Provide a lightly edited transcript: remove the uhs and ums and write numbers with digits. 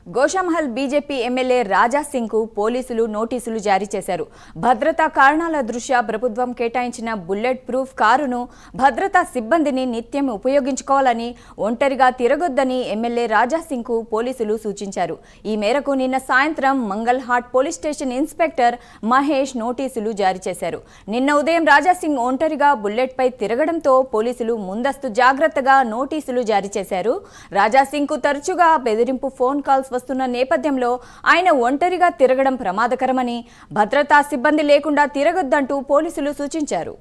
Goshamahal BJP MLA Raja Singh కు పోలీసులు నోటీసులు జారీ చేశారు. భద్రతా కారణాల దృష్ట్యా ప్రభుత్వం కేటాయించిన బుల్లెట్ ప్రూఫ్ కారును భద్రతా సిబ్బందిని నిత్యం ఉపయోగించుకోవాలని, ఒంటరిగా తిరగొద్దని ఎమ్మెల్యే రాజా సింగ్ కు పోలీసులు సూచించారు. ఈ మేరకు నిన్న సాయంత్రం Mangal hot police station inspector Mahesh నోటీసులు జారీ చేశారు. నిన్న ఉదయం రాజా సింగ్ ఒంటరిగా బుల్లెట్ పై తిరగడంతో పోలీసులు ముందస్తు జాగ్రత్తగా నోటీసులు జారీ చేశారు. రాజా సింగ్ కు తరచుగా బెదిరింపు ఫోన్ కాల్స్ వస్తున్న నేపథ్యంలో ఆయన ఒంటరిగా తిరగడం ప్రమాదకరమని, భద్రతా సిబ్బంది లేకుండా తిరగొద్దంటూ పోలీసులు సూచించారు.